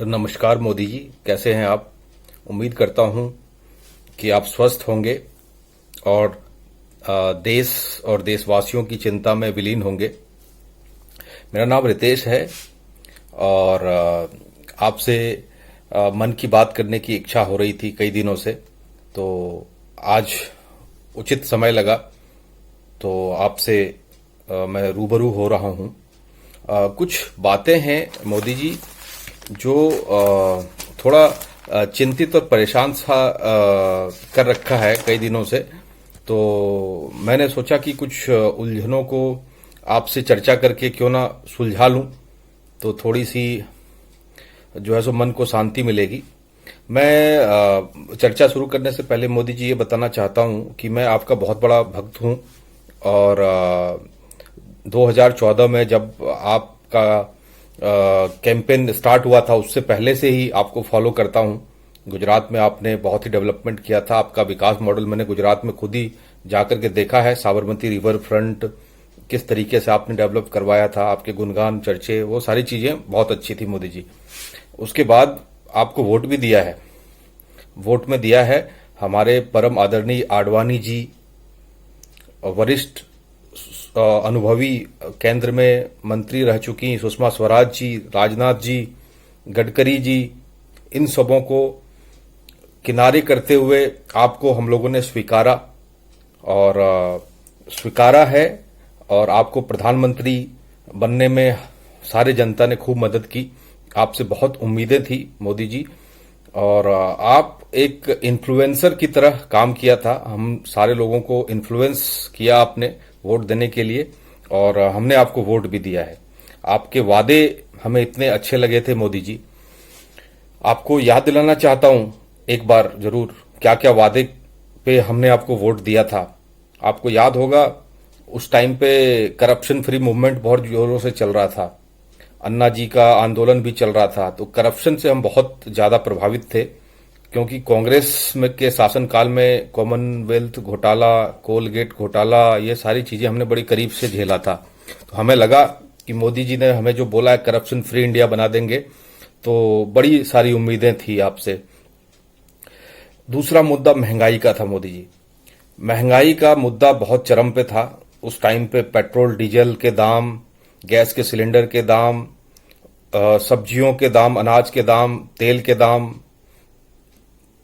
नमस्कार मोदी जी, कैसे हैं आप। उम्मीद करता हूं कि आप स्वस्थ होंगे और देश और देशवासियों की चिंता में विलीन होंगे। मेरा नाम रितेश है और आपसे मन की बात करने की इच्छा हो रही थी कई दिनों से, तो आज उचित समय लगा तो आपसे मैं रूबरू हो रहा हूं। कुछ बातें हैं मोदी जी जो थोड़ा चिंतित और परेशान सा कर रखा है कई दिनों से। तो मैंने सोचा कि कुछ उलझनों को आपसे चर्चा करके क्यों ना सुलझा लूं, तो थोड़ी सी जो है सो मन को शांति मिलेगी। मैं चर्चा शुरू करने से पहले मोदी जी ये बताना चाहता हूं कि मैं आपका बहुत बड़ा भक्त हूं और 2014 में जब आपका कैंपेन स्टार्ट हुआ था उससे पहले से ही आपको फॉलो करता हूं। गुजरात में आपने बहुत ही डेवलपमेंट किया था, आपका विकास मॉडल मैंने गुजरात में खुद ही जाकर के देखा है। साबरमती रिवर फ्रंट किस तरीके से आपने डेवलप करवाया था, आपके गुणगान चर्चे, वो सारी चीजें बहुत अच्छी थी मोदी जी। उसके बाद आपको वोट भी दिया है। वोट में दिया है हमारे परम आदरणीय आडवाणी जी, वरिष्ठ अनुभवी केंद्र में मंत्री रह चुकी सुषमा स्वराज जी, राजनाथ जी, गडकरी जी, इन सबों को किनारे करते हुए आपको हम लोगों ने स्वीकारा और स्वीकारा है और आपको प्रधानमंत्री बनने में सारे जनता ने खूब मदद की। आपसे बहुत उम्मीदें थी मोदी जी और आप एक इन्फ्लुएंसर की तरह काम किया था। हम सारे लोगों को इन्फ्लुएंस किया आपने वोट देने के लिए और हमने आपको वोट भी दिया है। आपके वादे हमें इतने अच्छे लगे थे मोदी जी। आपको याद दिलाना चाहता हूं एक बार जरूर क्या क्या वादे पे हमने आपको वोट दिया था। आपको याद होगा उस टाइम पे करप्शन फ्री मूवमेंट बहुत जोरों से चल रहा था, अन्ना जी का आंदोलन भी चल रहा था। तो करप्शन से हम बहुत ज्यादा प्रभावित थे क्योंकि कांग्रेस में के शासनकाल में कॉमनवेल्थ घोटाला, कोलगेट घोटाला, ये सारी चीजें हमने बड़ी करीब से झेला था। तो हमें लगा कि मोदी जी ने हमें जो बोला है करप्शन फ्री इंडिया बना देंगे, तो बड़ी सारी उम्मीदें थी आपसे। दूसरा मुद्दा महंगाई का था मोदी जी। महंगाई का मुद्दा बहुत चरम पे था उस टाइम पे। पेट्रोल डीजल के दाम, गैस के सिलेंडर के दाम, सब्जियों के दाम, अनाज के दाम, तेल के दाम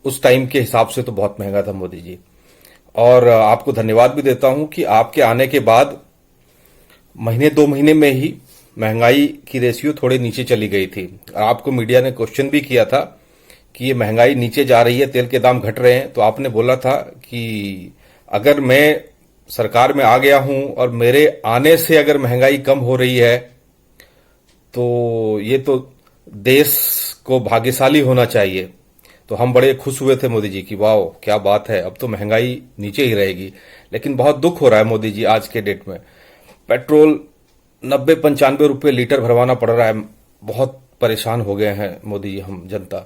उस टाइम के हिसाब से तो बहुत महंगा था मोदी जी। और आपको धन्यवाद भी देता हूं कि आपके आने के बाद महीने 2 महीने में ही महंगाई की रेशियो थोड़े नीचे चली गई थी। और आपको मीडिया ने क्वेश्चन भी किया था कि ये महंगाई नीचे जा रही है, तेल के दाम घट रहे हैं, तो आपने बोला था कि अगर मैं सरकार में आ गया हूं और मेरे आने से अगर महंगाई कम हो रही है तो ये तो देश को भाग्यशाली होना चाहिए। तो हम बड़े खुश हुए थे मोदी जी की वाह क्या बात है, अब तो महंगाई नीचे ही रहेगी। लेकिन बहुत दुख हो रहा है मोदी जी आज के डेट में। पेट्रोल 90-95 रुपये लीटर भरवाना पड़ रहा है। बहुत परेशान हो गए हैं मोदी जी हम जनता।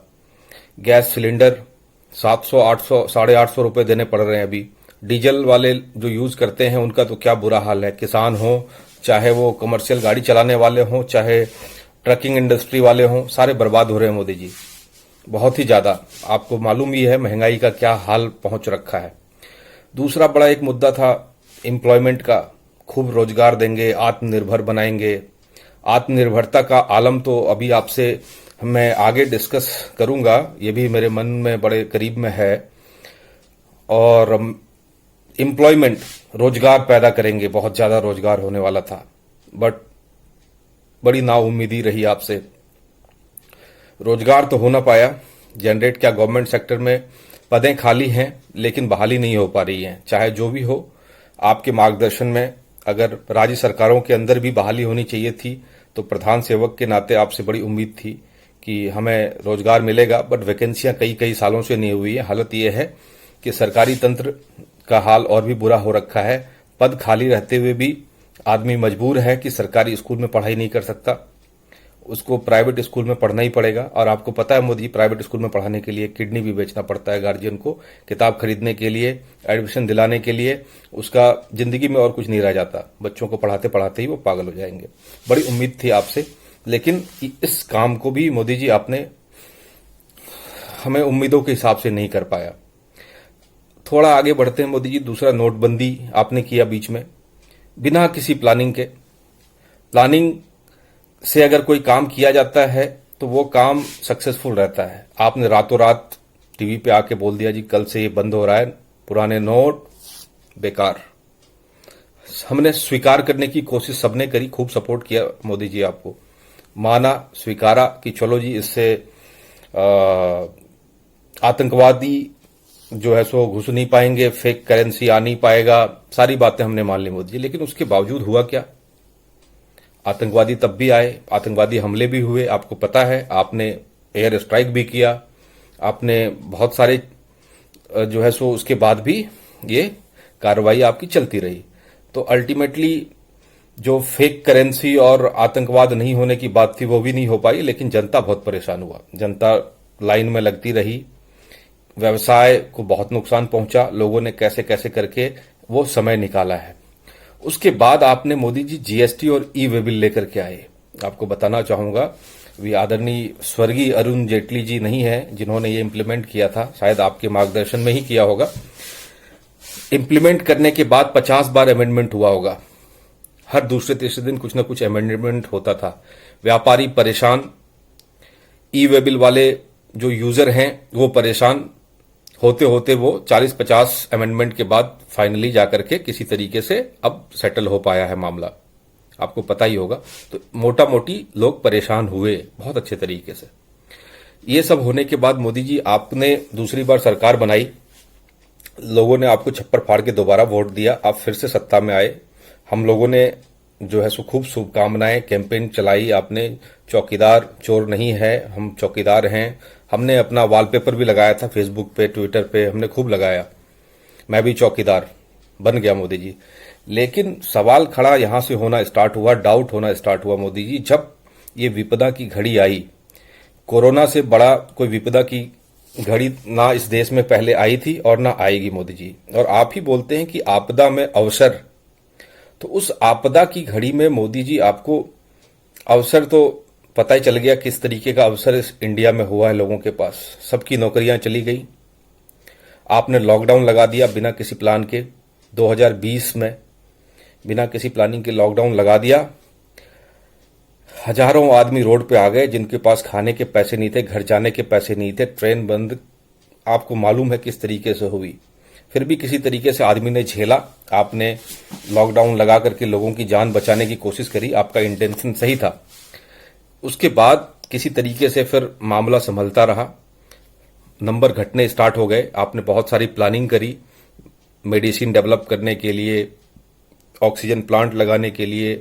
गैस सिलेंडर 700-800, 850 रुपये देने पड़ रहे हैं अभी। डीजल वाले जो यूज करते हैं उनका तो क्या बुरा हाल है। किसान हो, चाहे वो कमर्शियल गाड़ी चलाने वाले हों, चाहे ट्रकिंग इंडस्ट्री वाले हों, सारे बर्बाद हो रहे हैं मोदी जी, बहुत ही ज्यादा। आपको मालूम ही है महंगाई का क्या हाल पहुंच रखा है। दूसरा बड़ा एक मुद्दा था एम्प्लॉयमेंट का। खूब रोजगार देंगे, आत्मनिर्भर बनाएंगे। आत्मनिर्भरता का आलम तो अभी आपसे मैं आगे डिस्कस करूंगा, ये भी मेरे मन में बड़े करीब में है। और एम्प्लॉयमेंट, रोजगार पैदा करेंगे, बहुत ज्यादा रोजगार होने वाला था, बट बड़ी नाउम्मीदी रही आपसे। रोजगार तो हो ना पाया जनरेट। क्या गवर्नमेंट सेक्टर में पदें खाली हैं लेकिन बहाली नहीं हो पा रही हैं। चाहे जो भी हो, आपके मार्गदर्शन में अगर राज्य सरकारों के अंदर भी बहाली होनी चाहिए थी तो प्रधान सेवक के नाते आपसे बड़ी उम्मीद थी कि हमें रोजगार मिलेगा, बट वैकेंसियां कई कई सालों से नहीं हुई है। हालत यह है कि सरकारी तंत्र का हाल और भी बुरा हो रखा है। पद खाली रहते हुए भी आदमी मजबूर है कि सरकारी स्कूल में पढ़ाई नहीं कर सकता, उसको प्राइवेट स्कूल में पढ़ना ही पड़ेगा। और आपको पता है मोदी, प्राइवेट स्कूल में पढ़ाने के लिए किडनी भी बेचना पड़ता है गार्जियन को, किताब खरीदने के लिए, एडमिशन दिलाने के लिए। उसका जिंदगी में और कुछ नहीं रह जाता, बच्चों को पढ़ाते पढ़ाते ही वो पागल हो जाएंगे। बड़ी उम्मीद थी आपसे, लेकिन इस काम को भी मोदी जी आपने हमें उम्मीदों के हिसाब से नहीं कर पाया। थोड़ा आगे बढ़ते हैं मोदी जी। दूसरा, नोटबंदी आपने किया बीच में, बिना किसी प्लानिंग के। प्लानिंग से अगर कोई काम किया जाता है तो वो काम सक्सेसफुल रहता है। आपने रातों रात टीवी पे आके बोल दिया जी कल से ये बंद हो रहा है, पुराने नोट बेकार। हमने स्वीकार करने की कोशिश सबने करी, खूब सपोर्ट किया मोदी जी आपको, माना, स्वीकारा कि चलो जी इससे आतंकवादी जो है सो घुस नहीं पाएंगे, फेक करेंसी आ नहीं पाएगा, सारी बातें हमने मान ली मोदी जी। लेकिन उसके बावजूद हुआ क्या? आतंकवादी तब भी आए, आतंकवादी हमले भी हुए, आपको पता है। आपने एयर स्ट्राइक भी किया, आपने बहुत सारे जो है सो उसके बाद भी ये कार्रवाई आपकी चलती रही। तो अल्टीमेटली जो फेक करेंसी और आतंकवाद नहीं होने की बात थी वो भी नहीं हो पाई, लेकिन जनता बहुत परेशान हुआ। जनता लाइन में लगती रही, व्यवसाय को बहुत नुकसान पहुंचा। लोगों ने कैसे कैसे करके वो समय निकाला है। उसके बाद आपने मोदी जी जीएसटी और ई वे बिल लेकर के आए। आपको बताना चाहूंगा, वे आदरणीय स्वर्गीय अरुण जेटली जी नहीं है जिन्होंने ये इंप्लीमेंट किया था, शायद आपके मार्गदर्शन में ही किया होगा। इंप्लीमेंट करने के बाद 50 बार अमेंडमेंट हुआ होगा। हर दूसरे तीसरे दिन कुछ ना कुछ अमेंडमेंट होता था। व्यापारी परेशान, ई वे बिल वाले जो यूजर हैं वो परेशान, होते होते वो 40-50 अमेंडमेंट के बाद फाइनली जाकर के किसी तरीके से अब सेटल हो पाया है मामला, आपको पता ही होगा। तो मोटा मोटी लोग परेशान हुए बहुत अच्छे तरीके से। ये सब होने के बाद मोदी जी आपने दूसरी बार सरकार बनाई, लोगों ने आपको छप्पर फाड़ के दोबारा वोट दिया, आप फिर से सत्ता में आए। हम लोगों ने जो है सो खूब शुभकामनाएं, कैंपेन चलाई आपने, चौकीदार चोर नहीं है, हम चौकीदार हैं। हमने अपना वॉलपेपर भी लगाया था फेसबुक पे, ट्विटर पे, हमने खूब लगाया, मैं भी चौकीदार बन गया मोदी जी। लेकिन सवाल खड़ा यहां से होना स्टार्ट हुआ, डाउट होना स्टार्ट हुआ मोदी जी, जब ये विपदा की घड़ी आई। कोरोना से बड़ा कोई विपदा की घड़ी ना इस देश में पहले आई थी और ना आएगी मोदी जी। और आप ही बोलते हैं कि आपदा में अवसर, तो उस आपदा की घड़ी में मोदी जी आपको अवसर तो पता ही चल गया किस तरीके का अवसर इस इंडिया में हुआ है लोगों के पास। सबकी नौकरियां चली गई, आपने लॉकडाउन लगा दिया बिना किसी प्लान के। 2020 में बिना किसी प्लानिंग के लॉकडाउन लगा दिया। हजारों आदमी रोड पे आ गए जिनके पास खाने के पैसे नहीं थे, घर जाने के पैसे नहीं थे, ट्रेन बंद, आपको मालूम है किस तरीके से हुई। फिर भी किसी तरीके से आदमी ने झेला, आपने लॉकडाउन लगा करके लोगों की जान बचाने की कोशिश करी, आपका इंटेंशन सही था। उसके बाद किसी तरीके से फिर मामला संभलता रहा, नंबर घटने स्टार्ट हो गए। आपने बहुत सारी प्लानिंग करी, मेडिसिन डेवलप करने के लिए, ऑक्सीजन प्लांट लगाने के लिए,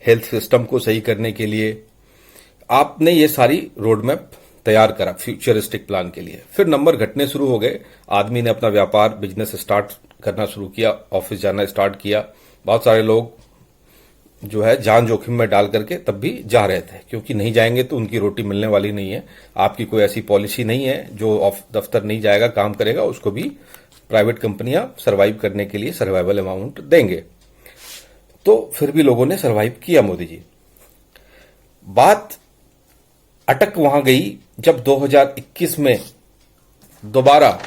हेल्थ सिस्टम को सही करने के लिए आपने ये सारी रोड मैप तैयार करा फ्यूचरिस्टिक प्लान के लिए। फिर नंबर घटने शुरू हो गए, आदमी ने अपना व्यापार बिजनेस स्टार्ट करना शुरू किया, ऑफिस जाना स्टार्ट किया। बहुत सारे लोग जो है जान जोखिम में डाल करके तब भी जा रहे थे, क्योंकि नहीं जाएंगे तो उनकी रोटी मिलने वाली नहीं है। आपकी कोई ऐसी पॉलिसी नहीं है जो दफ्तर नहीं जाएगा काम करेगा उसको भी प्राइवेट कंपनियां सर्वाइव करने के लिए सर्वाइवल अमाउंट देंगे। तो फिर भी लोगों ने सर्वाइव किया मोदी जी। बात अटक वहां गई जब 2021 में दोबारा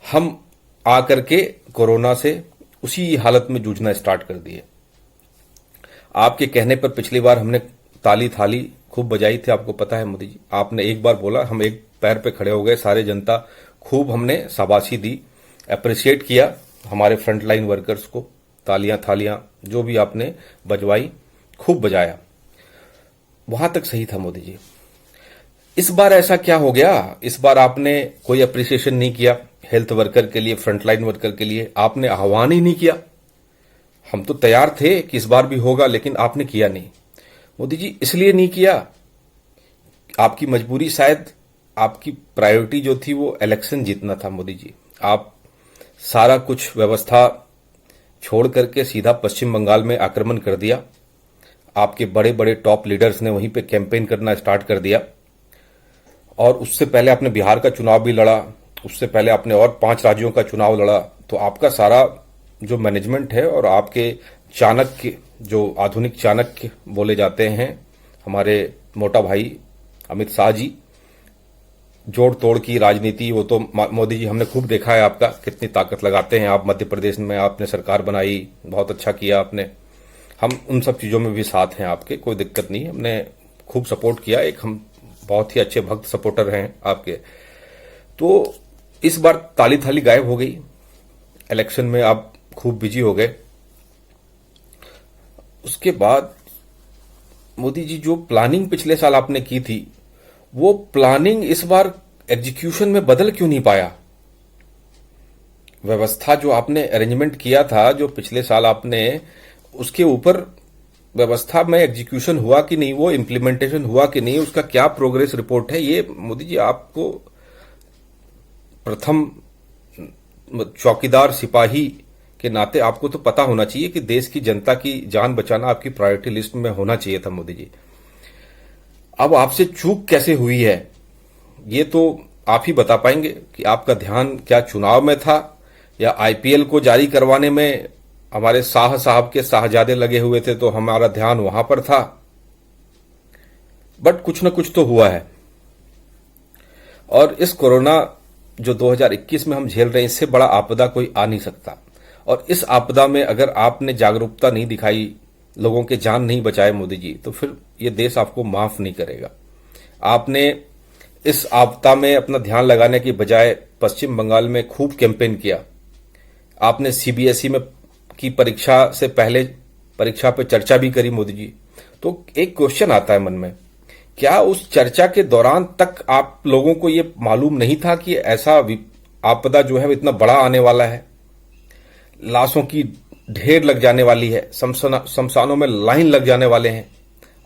हम आकर के कोरोना से उसी हालत में जूझना स्टार्ट कर दिए। आपके कहने पर पिछली बार हमने ताली थाली खूब बजाई थी, आपको पता है मोदी जी। आपने एक बार बोला, हम एक पैर पे खड़े हो गए, सारे जनता खूब हमने शाबाशी दी, अप्रिशिएट किया हमारे फ्रंटलाइन वर्कर्स को, तालियां थालियां जो भी आपने बजवाई खूब बजाया। वहां तक सही था मोदी जी। इस बार ऐसा क्या हो गया? इस बार आपने कोई अप्रिसिएशन नहीं किया हेल्थ वर्कर के लिए, फ्रंटलाइन वर्कर के लिए, आपने आह्वान ही नहीं किया। हम तो तैयार थे कि इस बार भी होगा, लेकिन आपने किया नहीं मोदी जी। इसलिए नहीं किया, आपकी मजबूरी, शायद आपकी प्रायोरिटी जो थी वो इलेक्शन जीतना था मोदी जी। आप सारा कुछ व्यवस्था छोड़ करके सीधा पश्चिम बंगाल में आक्रमण कर दिया। आपके बड़े बड़े टॉप लीडर्स ने वहीं पे कैंपेन करना स्टार्ट कर दिया। और उससे पहले आपने बिहार का चुनाव भी लड़ा, उससे पहले आपने और 5 राज्यों का चुनाव लड़ा। तो आपका सारा जो मैनेजमेंट है और आपके चाणक्य, जो आधुनिक चाणक्य बोले जाते हैं हमारे मोटा भाई अमित शाह जी, जोड़ तोड़ की राजनीति, वो तो मोदी जी हमने खूब देखा है आपका कितनी ताकत लगाते हैं आप। मध्य प्रदेश में आपने सरकार बनाई, बहुत अच्छा किया आपने। हम उन सब चीज़ों में भी साथ हैं आपके, कोई दिक्कत नहीं, हमने खूब सपोर्ट किया। एक हम बहुत ही अच्छे भक्त सपोर्टर हैं आपके। तो इस बार ताली थाली गायब हो गई, इलेक्शन में आप खूब बिजी हो गए। उसके बाद मोदी जी जो प्लानिंग पिछले साल आपने की थी, वो प्लानिंग इस बार एग्जीक्यूशन में बदल क्यों नहीं पाया? व्यवस्था जो आपने अरेंजमेंट किया था जो पिछले साल आपने, उसके ऊपर व्यवस्था में एग्जीक्यूशन हुआ कि नहीं, वो इम्प्लीमेंटेशन हुआ कि नहीं, उसका क्या प्रोग्रेस रिपोर्ट है? ये मोदी जी आपको प्रथम चौकीदार सिपाही के नाते आपको तो पता होना चाहिए कि देश की जनता की जान बचाना आपकी प्रायोरिटी लिस्ट में होना चाहिए था मोदी जी। अब आपसे चूक कैसे हुई है ये तो आप ही बता पाएंगे कि आपका ध्यान क्या चुनाव में था या आईपीएल को जारी करवाने में हमारे शाह साहब के साहजादे लगे हुए थे तो हमारा ध्यान वहां पर था। बट कुछ न कुछ तो हुआ है। और इस कोरोना जो 2021 में हम झेल रहे हैं, इससे बड़ा आपदा कोई आ नहीं सकता। और इस आपदा में अगर आपने जागरूकता नहीं दिखाई, लोगों के जान नहीं बचाए मोदी जी, तो फिर ये देश आपको माफ नहीं करेगा। आपने इस आपदा में अपना ध्यान लगाने की बजाय पश्चिम बंगाल में खूब कैंपेन किया। आपने सीबीएसई में की परीक्षा से पहले परीक्षा पे चर्चा भी करी मोदी जी। तो एक क्वेश्चन आता है मन में, क्या उस चर्चा के दौरान तक आप लोगों को ये मालूम नहीं था कि ऐसा आपदा जो है वो इतना बड़ा आने वाला है? लाशों की ढेर लग जाने वाली है, शमशानों में लाइन लग जाने वाले हैं,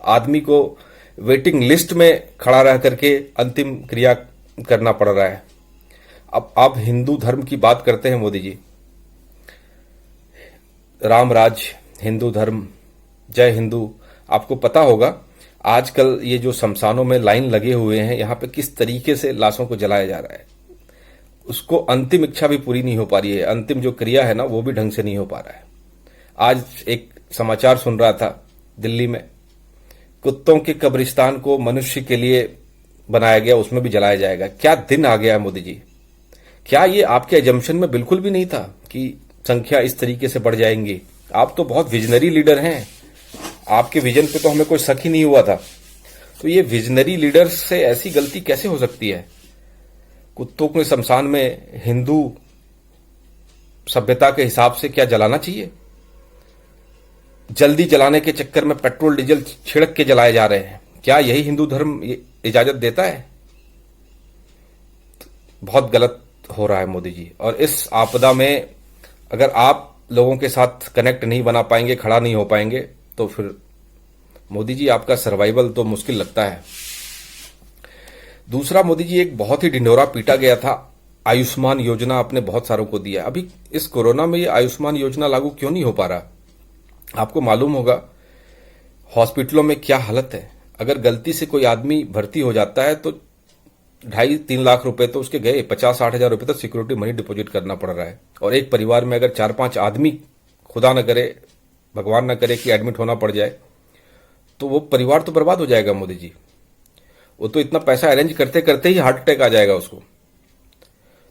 आदमी को वेटिंग लिस्ट में खड़ा रह करके अंतिम क्रिया करना पड़ रहा है। अब आप हिंदू धर्म की बात करते हैं मोदी जी, राम राज, हिंदू धर्म, जय हिंदू। आपको पता होगा आजकल ये जो शमशानों में लाइन लगे हुए हैं, यहां पे किस तरीके से लाशों को जलाया जा रहा है। उसको अंतिम इच्छा भी पूरी नहीं हो पा रही है, अंतिम जो क्रिया है ना वो भी ढंग से नहीं हो पा रहा है। आज एक समाचार सुन रहा था, दिल्ली में कुत्तों के कब्रिस्तान को मनुष्य के लिए बनाया गया, उसमें भी जलाया जाएगा। क्या दिन आ गया है मोदी जी? क्या ये आपके एजम्पशन में बिल्कुल भी नहीं था कि संख्या इस तरीके से बढ़ जाएंगी? आप तो बहुत विजनरी लीडर हैं, आपके विजन पे तो हमें कोई शक ही नहीं हुआ था। तो ये विजनरी लीडर से ऐसी गलती कैसे हो सकती है? कुत्तों के शमशान में हिंदू सभ्यता के हिसाब से क्या जलाना चाहिए? जल्दी जलाने के चक्कर में पेट्रोल डीजल छिड़क के जलाए जा रहे हैं। क्या यही हिंदू धर्म इजाजत देता है? बहुत गलत हो रहा है मोदी जी। और इस आपदा में अगर आप लोगों के साथ कनेक्ट नहीं बना पाएंगे, खड़ा नहीं हो पाएंगे, तो फिर मोदी जी आपका सर्वाइवल तो मुश्किल लगता है। दूसरा, मोदी जी एक बहुत ही ढिंढोरा पीटा गया था, आयुष्मान योजना आपने बहुत सारों को दिया। अभी इस कोरोना में ये आयुष्मान योजना लागू क्यों नहीं हो पा रहा? आपको मालूम होगा हॉस्पिटलों में क्या हालत है। अगर गलती से कोई आदमी भर्ती हो जाता है तो 2.5-3 लाख रुपए तो उसके गए, 50-60 हजार रुपए तो सिक्योरिटी मनी डिपॉजिट करना पड़ रहा है। और एक परिवार में अगर 4-5 आदमी, खुदा न करे, भगवान न करे कि एडमिट होना पड़ जाए, तो वो परिवार तो बर्बाद हो जाएगा मोदी जी। वो तो इतना पैसा अरेंज करते करते ही हार्ट अटैक आ जाएगा उसको।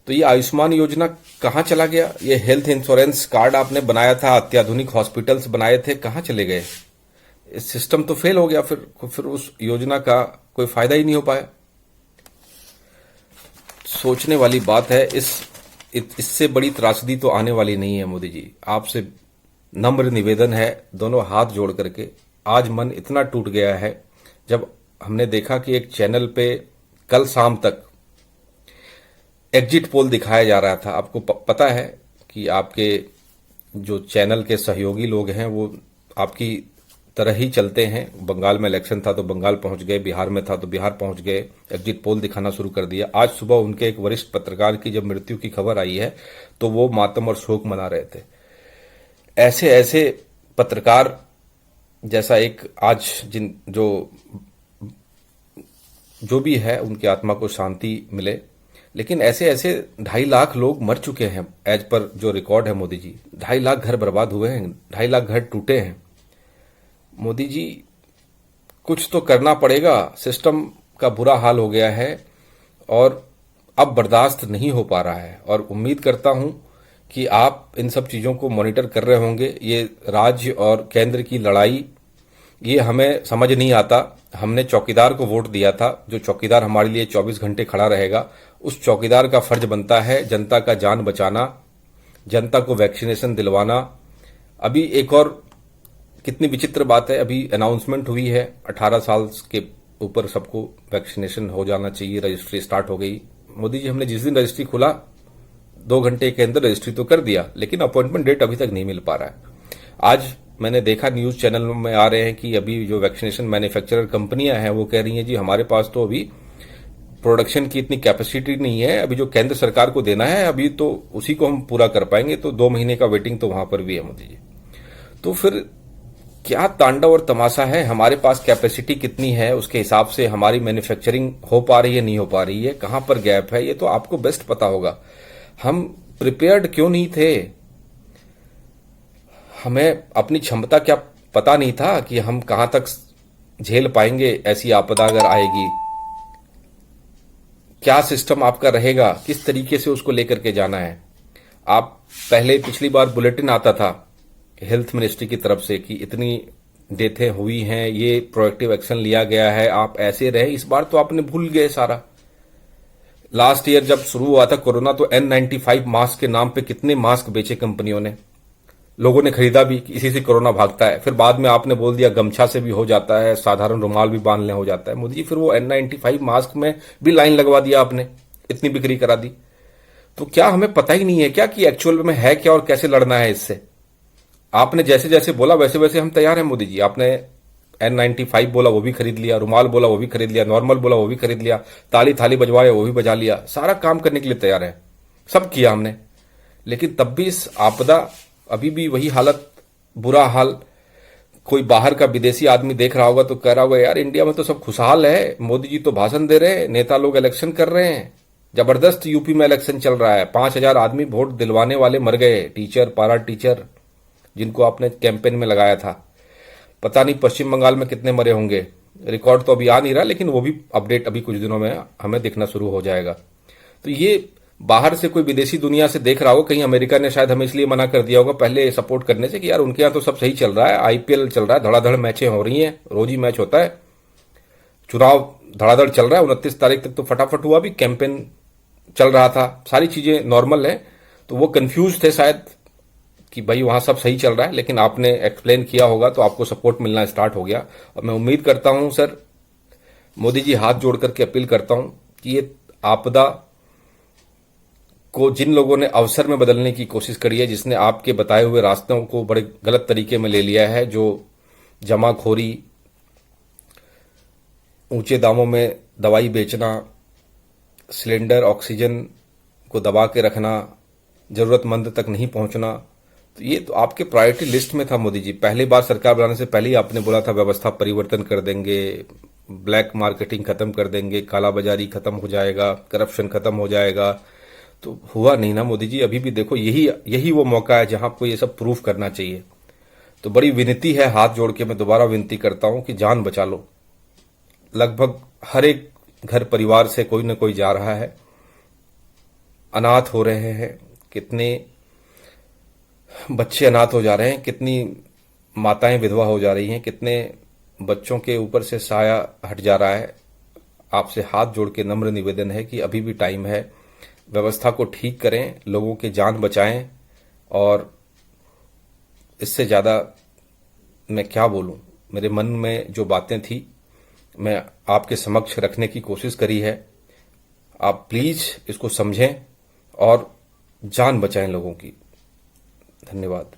तो ये आयुष्मान योजना कहां चला गया? ये हेल्थ इंश्योरेंस कार्ड आपने बनाया था, अत्याधुनिक हॉस्पिटल्स बनाए थे, कहां चले गए? इस सिस्टम तो फेल हो गया, फिर उस योजना का कोई फायदा ही नहीं हो पाया। सोचने वाली बात है। इससे बड़ी त्रासदी तो आने वाली नहीं है मोदी जी। आपसे नम्र निवेदन है, दोनों हाथ जोड़ करके। आज मन इतना टूट गया है जब हमने देखा कि एक चैनल पे कल शाम तक एग्जिट पोल दिखाया जा रहा था। आपको पता है कि आपके जो चैनल के सहयोगी लोग हैं वो आपकी तरह ही चलते हैं। बंगाल में इलेक्शन था तो बंगाल पहुंच गए, बिहार में था तो बिहार पहुंच गए, एग्जिट पोल दिखाना शुरू कर दिया। आज सुबह उनके एक वरिष्ठ पत्रकार की जब मृत्यु की खबर आई है तो वो मातम और शोक मना रहे थे। ऐसे ऐसे पत्रकार जैसा एक आज जो भी है उनकी आत्मा को शांति मिले। लेकिन ऐसे ऐसे 2.5 लाख लोग मर चुके हैं एज पर जो रिकॉर्ड है मोदी जी। 2.5 लाख घर बर्बाद हुए हैं, 2.5 लाख घर टूटे हैं। मोदी जी कुछ तो करना पड़ेगा, सिस्टम का बुरा हाल हो गया है। और अब बर्दाश्त नहीं हो पा रहा है। और उम्मीद करता हूं कि आप इन सब चीजों को मॉनिटर कर रहे होंगे। ये राज्य और केंद्र की लड़ाई, ये हमें समझ नहीं आता। हमने चौकीदार को वोट दिया था, जो चौकीदार हमारे लिए 24 घंटे खड़ा रहेगा। उस चौकीदार का फर्ज बनता है जनता का जान बचाना, जनता को वैक्सीनेशन दिलवाना। अभी एक और कितनी विचित्र बात है, अभी अनाउंसमेंट हुई है 18 साल के ऊपर सबको वैक्सीनेशन हो जाना चाहिए, रजिस्ट्री स्टार्ट हो गई। मोदी जी, हमने जिस दिन रजिस्ट्री खोला 2 घंटे के अंदर रजिस्ट्री तो कर दिया, लेकिन अपॉइंटमेंट डेट अभी तक नहीं मिल पा रहा है। आज मैंने देखा न्यूज चैनल में आ रहे हैं कि अभी जो वैक्सीनेशन मैन्युफैक्चरर कंपनियां हैं वो कह रही हैं जी हमारे पास तो अभी प्रोडक्शन की इतनी कैपेसिटी नहीं है, अभी जो केंद्र सरकार को देना है अभी तो उसी को हम पूरा कर पाएंगे। तो 2 महीने का वेटिंग तो वहां पर भी है मोदी जी। तो फिर क्या तांडव और तमाशा है, हमारे पास कैपेसिटी कितनी है उसके हिसाब से हमारी मैन्युफैक्चरिंग हो पा रही है, नहीं हो पा रही है, कहां पर गैप है, ये तो आपको बेस्ट पता होगा। हम प्रिपेयर्ड क्यों नहीं थे? हमें अपनी क्षमता क्या पता नहीं था कि हम कहां तक झेल पाएंगे ऐसी आपदा अगर आएगी? क्या सिस्टम आपका रहेगा, किस तरीके से उसको लेकर के जाना है? आप पहले पिछली बार बुलेटिन आता था हेल्थ मिनिस्ट्री की तरफ से कि इतनी डेथें हुई हैं, ये प्रोएक्टिव एक्शन लिया गया है, आप ऐसे रहे। इस बार तो आपने भूल गए सारा। लास्ट ईयर जब शुरू हुआ था कोरोना तो N95 मास्क के नाम पे कितने मास्क बेचे कंपनियों ने, लोगों ने खरीदा भी कि इसी से कोरोना भागता है। फिर बाद में आपने बोल दिया गमछा से भी हो जाता है, साधारण रुमाल भी बांधने हो जाता है। मोदी जी, फिर वो N95 मास्क में भी लाइन लगवा दिया आपने, इतनी बिक्री करा दी। तो क्या हमें पता ही नहीं है क्या कि एक्चुअल में है क्या और कैसे लड़ना है इससे? आपने जैसे जैसे बोला वैसे वैसे हम तैयार हैं मोदी जी। आपने N95 बोला वो भी खरीद लिया, रुमाल बोला वो भी खरीद लिया, नॉर्मल बोला वो भी खरीद लिया, ताली थाली बजवाए वो भी बजा लिया, सारा काम करने के लिए तैयार है, सब किया हमने। लेकिन तब भी इस आपदा, अभी भी वही हालत, बुरा हाल। कोई बाहर का विदेशी आदमी देख रहा होगा तो कह रहा होगा यार इंडिया में तो सब खुशहाल है, मोदी जी तो भाषण दे रहे हैं, नेता लोग इलेक्शन कर रहे हैं, जबरदस्त यूपी में इलेक्शन चल रहा है, 5000 आदमी वोट दिलवाने वाले मर गए, टीचर, पारा टीचर जिनको आपने कैंपेन में लगाया था। पता नहीं पश्चिम बंगाल में कितने मरे होंगे, रिकॉर्ड तो अभी आ नहीं रहा, लेकिन वो भी अपडेट अभी कुछ दिनों में हमें दिखना शुरू हो जाएगा। तो ये बाहर से कोई विदेशी दुनिया से देख रहा होगा, कहीं अमेरिका ने शायद हमें इसलिए मना कर दिया होगा पहले सपोर्ट करने से कि यार उनके यहां तो सब सही चल रहा है, आईपीएल चल रहा है, धड़ाधड़ मैचें हो रही हैं, रोज ही मैच होता है, चुनाव धड़ाधड़ चल रहा है, 29 तारीख तक तो फटाफट हुआ, भी कैंपेन चल रहा था, सारी चीजें नॉर्मल है। तो वो कंफ्यूज थे शायद कि भाई वहां सब सही चल रहा है, लेकिन आपने एक्सप्लेन किया होगा तो आपको सपोर्ट मिलना स्टार्ट हो गया। और मैं उम्मीद करता हूं सर, मोदी जी हाथ जोड़ करके अपील करता हूं कि ये आपदा को जिन लोगों ने अवसर में बदलने की कोशिश करी है, जिसने आपके बताए हुए रास्तों को बड़े गलत तरीके में ले लिया है, जो जमाखोरी, ऊंचे दामों में दवाई बेचना, सिलेंडर ऑक्सीजन को दबा के रखना, जरूरतमंद तक नहीं पहुंचना, तो ये तो आपके प्रायोरिटी लिस्ट में था मोदी जी। पहली बार सरकार बनाने से पहले ही आपने बोला था व्यवस्था परिवर्तन कर देंगे, ब्लैक मार्केटिंग खत्म कर देंगे, कालाबाजारी खत्म हो जाएगा, करप्शन खत्म हो जाएगा। तो हुआ नहीं ना मोदी जी। अभी भी देखो यही वो मौका है जहां आपको ये सब प्रूफ करना चाहिए। तो बड़ी विनती है, हाथ जोड़ के मैं दोबारा विनती करता हूं कि जान बचा लो। लगभग हर एक घर परिवार से कोई न कोई जा रहा है, अनाथ हो रहे हैं, कितने बच्चे अनाथ हो जा रहे हैं, कितनी माताएं विधवा हो जा रही हैं, कितने बच्चों के ऊपर से साया हट जा रहा है। आपसे हाथ जोड़ के नम्र निवेदन है कि अभी भी टाइम है, व्यवस्था को ठीक करें, लोगों के जान बचाएं। और इससे ज्यादा मैं क्या बोलूं, मेरे मन में जो बातें थी मैं आपके समक्ष रखने की कोशिश करी है। आप प्लीज इसको समझें और जान बचाएं लोगों की। धन्यवाद।